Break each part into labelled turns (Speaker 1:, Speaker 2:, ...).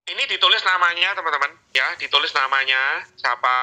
Speaker 1: Ini ditulis namanya teman-teman, ya, ditulis namanya siapa.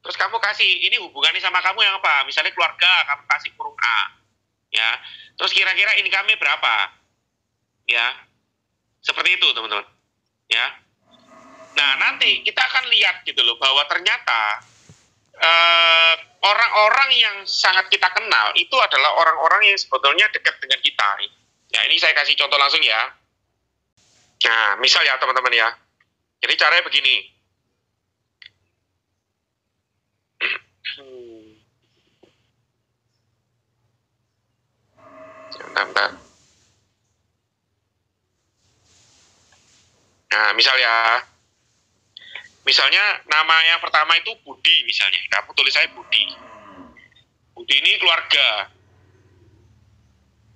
Speaker 1: Terus kamu kasih ini hubungannya sama kamu yang apa? Misalnya keluarga, kamu kasih kurung A, ya. Terus kira-kira income-nya berapa, ya? Seperti itu teman-teman, ya. Nah nanti kita akan lihat gitu loh bahwa ternyata orang-orang yang sangat kita kenal itu adalah orang-orang yang sebetulnya dekat dengan kita. Ya ini saya kasih contoh langsung ya. Nah misal ya teman-teman ya. Jadi caranya begini. Bentar. Nah misal ya. Misalnya nama yang pertama itu Budi misalnya. Kamu tulis saya Budi. Budi ini keluarga.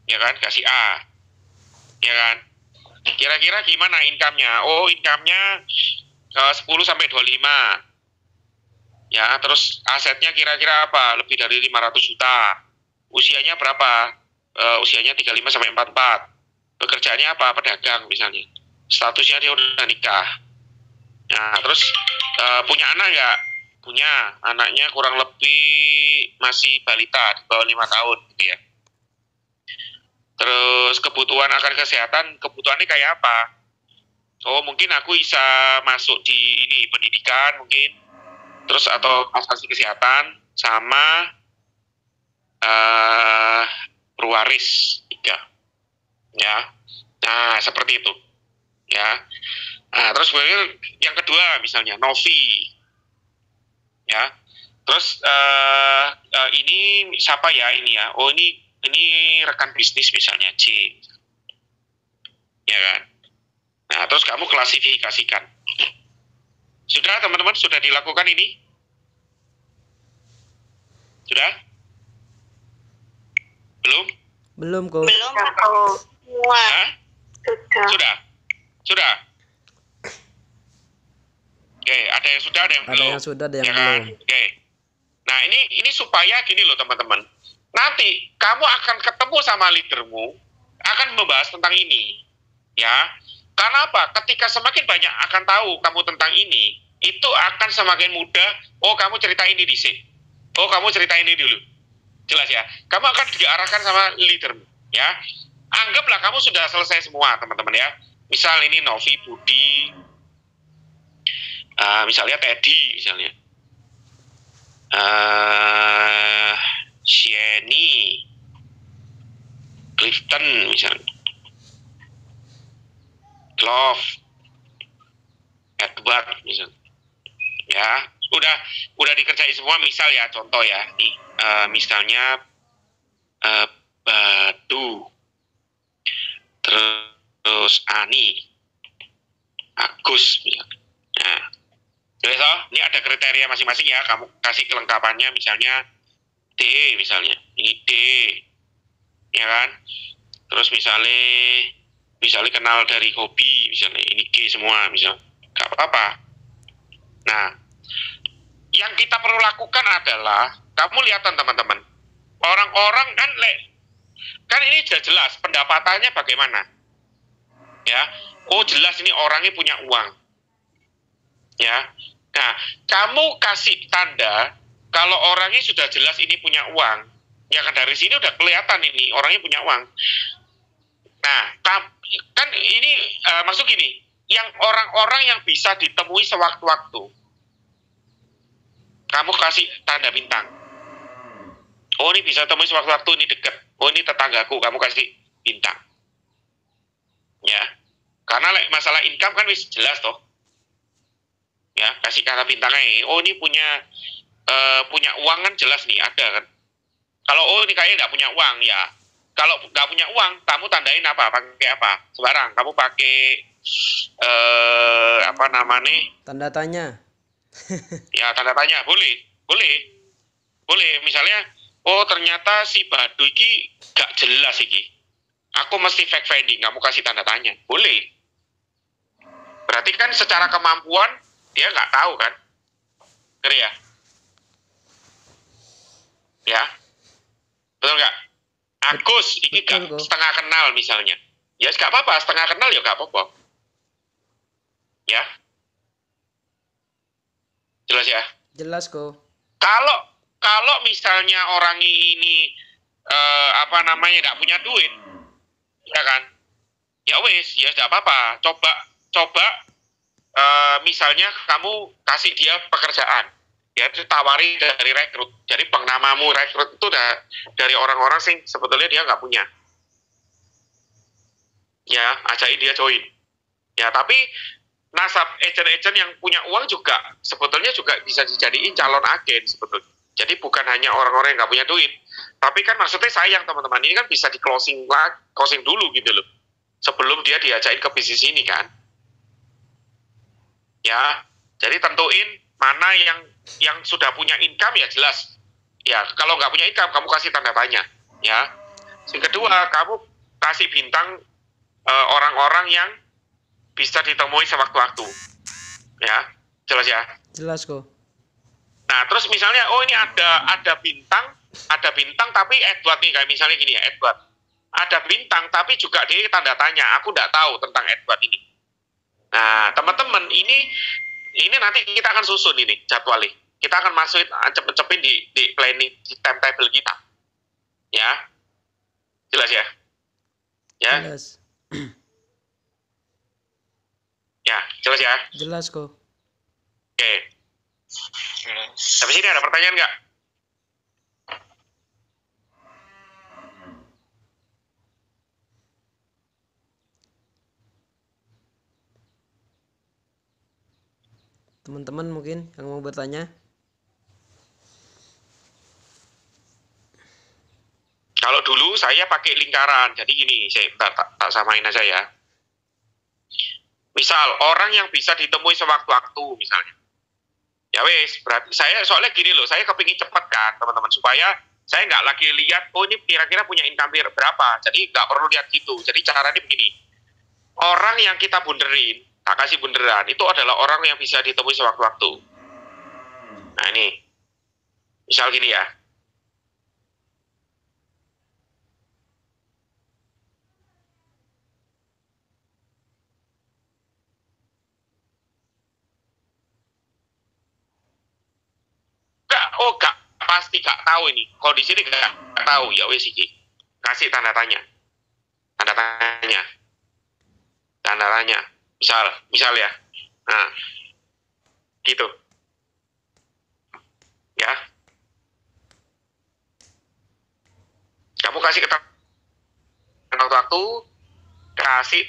Speaker 1: Ya kan, kasih A. Ya kan. Kira-kira gimana income-nya? Oh, income-nya 10 sampai 25. Ya, terus asetnya kira-kira apa? Lebih dari 500 juta. Usianya berapa? Usianya 35 sampai 44. Pekerjaannya apa? Pedagang misalnya. Statusnya dia udah nikah. Nah, terus punya anak nggak? Punya. Anaknya kurang lebih masih balita, di bawah 5 tahun gitu ya. Terus kebutuhan akan kesehatan, kebutuhannya kayak apa? Oh, mungkin aku bisa masuk di ini pendidikan mungkin. Terus atau asuransi kesehatan sama pewaris 3. Ya. Nah, seperti itu. Ya. Nah, terus yang kedua misalnya Novi. Ya. Terus ini siapa ya ini ya? Oh, ini rekan bisnis misalnya C. Ya kan? Nah, terus kamu klasifikasikan. Sudah teman-teman, sudah dilakukan ini? Sudah? Belum?
Speaker 2: Belum kok.
Speaker 3: Belum atau semua? Sudah.
Speaker 1: Sudah? Sudah? Oke, ada yang sudah, ada yang belum.
Speaker 2: Ada yang sudah, ada yang
Speaker 1: ya kan?
Speaker 2: belum.
Speaker 1: Oke. Nah, ini supaya gini loh teman-teman. Nanti kamu akan ketemu sama leadermu, akan membahas tentang ini. Ya. Karena apa? Ketika semakin banyak akan tahu kamu tentang ini, itu akan semakin mudah, oh kamu cerita ini di sini. Oh kamu cerita ini dulu. Jelas ya? Kamu akan diarahkan sama leadermu. Ya. Anggaplah kamu sudah selesai semua teman-teman ya. Misal ini Novi, Budi, misalnya Teddy misalnya. Jenny, Clifton misalnya. Love, Edward misalnya. Ya, udah dikerjain semua misal ya, contoh ya. Nih, misalnya Badu, terus Ani, Agus misalnya. Nah, jadi ini ada kriteria masing-masing ya. Kamu kasih kelengkapannya misalnya D misalnya. Ini D. Ya kan? Terus misalnya kenal dari hobi misalnya. Ini G semua misalnya. Gak apa-apa. Nah, yang kita perlu lakukan adalah kamu lihat teman-teman. Orang-orang kan ini sudah jelas pendapatannya bagaimana. Ya. Oh, jelas ini orangnya punya uang. Ya. Nah, kamu kasih tanda kalau orangnya sudah jelas ini punya uang, ya kan dari sini udah kelihatan ini orangnya punya uang. Nah, kan ini maksud gini, yang orang-orang yang bisa ditemui sewaktu-waktu, kamu kasih tanda bintang. Oh ini bisa temui sewaktu-waktu, ini deket. Oh ini tetanggaku, kamu kasih bintang. Ya, karena masalah income kan wis jelas toh. Ya, kasih kata bintangnya. Oh ini punya uang kan jelas nih, ada kan. Kalau oh ini kayaknya nggak punya uang ya. Kalau nggak punya uang, kamu tandain apa? Pakai apa? Sembarang. Kamu pakai apa namanya?
Speaker 2: Tanda tanya.
Speaker 1: Ya tanda tanya, boleh. Misalnya, oh ternyata si Badu ini gak jelas iki. Aku mesti fact finding. Kamu kasih tanda tanya, boleh. Berarti kan secara kemampuan dia nggak tahu kan, ngerti ya? Ya, betul nggak? Agus, ini gak setengah kenal misalnya. Ya gak apa-apa, setengah kenal ya gak apa-apa. Ya, jelas ya.
Speaker 2: Jelas kok.
Speaker 1: Kalau misalnya orang ini nggak punya duit, ya kan? Ya wes, ya tidak apa-apa. Coba misalnya kamu kasih dia pekerjaan, ya itu tawari dari rekrut. Jadi pengnamamu rekrut itu dari orang-orang sing sebetulnya dia nggak punya. Ya, ajakin dia join. Ya, tapi nasab agent-agent yang punya uang juga sebetulnya juga bisa dijadiin calon agen sebetulnya. Jadi bukan hanya orang-orang yang nggak punya duit, tapi kan maksudnya sayang teman-teman, ini kan bisa di closing dulu gitu loh, sebelum dia diajakin ke bisnis ini kan. Ya, jadi tentuin mana yang sudah punya income ya jelas. Ya, kalau nggak punya income kamu kasih tanda tanya. Ya, yang kedua kamu kasih bintang orang-orang yang bisa ditemui sewaktu-waktu. Ya, jelas ya.
Speaker 2: Jelas kok.
Speaker 1: Nah, terus misalnya, oh ini ada bintang tapi Edward nih, kayak misalnya gini ya, Edward. Ada bintang tapi juga dia tanda tanya, aku nggak tahu tentang Edward ini. Nah, teman-teman, ini nanti kita akan susun ini jadwalnya. Kita akan masukin, cepet-cepin di planning, di timetable kita. Ya, jelas ya? Ya,
Speaker 2: Jelas.
Speaker 1: ya, jelas ya?
Speaker 2: Jelas kok.
Speaker 1: Oke. Sampai sini ada pertanyaan nggak?
Speaker 2: Teman-teman mungkin yang mau bertanya.
Speaker 1: Kalau dulu saya pakai lingkaran, jadi gini, saya tak samain aja ya. Misal orang yang bisa ditemui sewaktu-waktu misalnya. Ya wes, berarti saya soalnya gini loh, saya kepingin cepat kan teman-teman, supaya saya nggak lagi lihat, oh ini kira-kira punya income berapa, jadi nggak perlu lihat gitu. Jadi caranya begini, orang yang kita bunderin, tak kasih bunderan, itu adalah orang yang bisa ditemui sewaktu-waktu. Nah ini, misal gini ya, gak pasti gak tahu ini kondisi ini, gak tahu ya wes iki kasih tanda tanya misal ya, nah gitu ya, kamu kasih keterangan waktu, kasih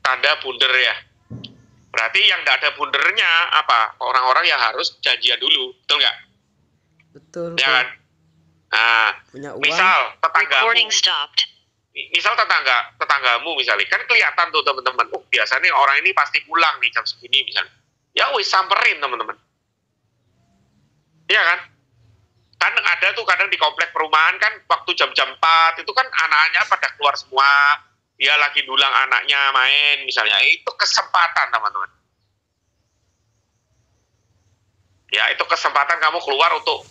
Speaker 1: tanda bunder ya. Berarti yang nggak ada bundernya apa? Orang-orang yang harus janjian dulu, betul nggak?
Speaker 2: Betul.
Speaker 1: Ya kan? Nah,
Speaker 2: Punya uang.
Speaker 1: misal tetanggamu misalnya, kan kelihatan tuh teman-teman. Biasanya orang ini pasti pulang nih jam segini misalnya. Ya wis samperin teman-teman. Iya kan? Kan ada tuh kadang di komplek perumahan kan waktu jam-jam 4 itu kan anak-anaknya pada keluar semua. Dia lagi dulang anaknya main misalnya, itu kesempatan teman-teman. Ya, itu kesempatan kamu keluar untuk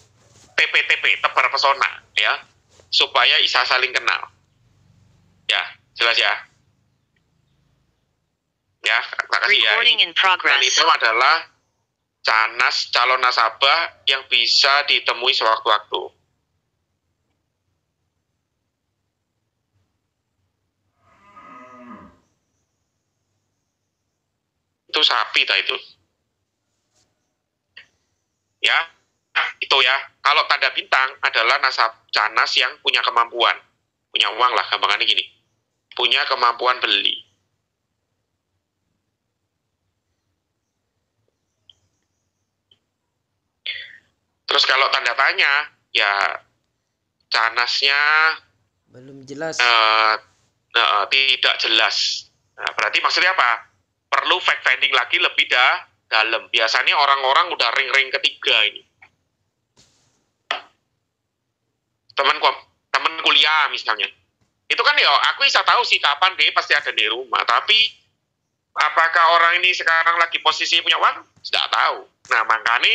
Speaker 1: TP, tebar pesona ya, supaya bisa saling kenal. Ya, jelas ya. Ya, tak kasih ya. Dan itu adalah calon nasabah yang bisa ditemui sewaktu-waktu. Itu sapi dah itu. Ya, itu ya. Kalau tanda bintang adalah canas yang punya kemampuan, punya uang lah, gampangannya gini, punya kemampuan beli. Terus kalau tanda tanya, ya canasnya
Speaker 2: belum jelas.
Speaker 1: Tidak jelas. Nah, berarti maksudnya apa? Perlu fact finding lagi lebih dalam. Biasanya orang-orang udah ring ketiga ini. Teman kuliah misalnya. Itu kan ya aku bisa tahu sih kapan dia pasti ada di rumah. Tapi apakah orang ini sekarang lagi posisi punya uang? Tidak tahu. Nah makanya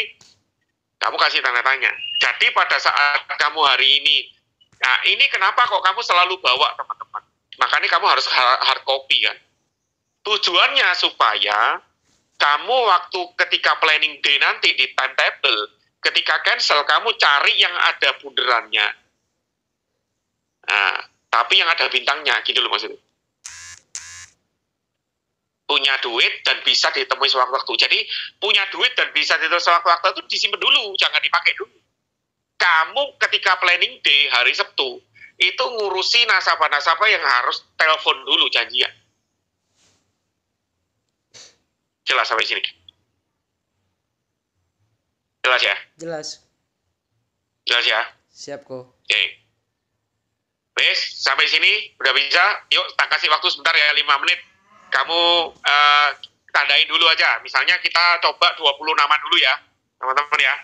Speaker 1: kamu kasih tanda tanya. Jadi pada saat kamu hari ini, nah ini kenapa kok kamu selalu bawa teman-teman? Makanya kamu harus hard copy kan. Tujuannya supaya kamu waktu ketika planning day nanti di timetable, ketika cancel kamu cari yang ada bunderannya. Nah, tapi yang ada bintangnya, gitu loh maksudnya. Punya duit dan bisa ditemui sewaktu-waktu. Jadi punya duit dan bisa ditemui sewaktu-waktu itu disimpan dulu, jangan dipakai dulu. Kamu ketika planning day hari Sabtu, itu ngurusi nasabah-nasabah yang harus telepon dulu janjian. Jelas sampai sini? Jelas ya?
Speaker 2: Jelas.
Speaker 1: Jelas ya?
Speaker 2: Siap kok.
Speaker 1: Oke. Wes, sampai sini udah bisa. Yuk, tak kasih waktu sebentar ya, 5 menit. Kamu tandain dulu aja. Misalnya kita coba 20 nama dulu ya, teman-teman ya.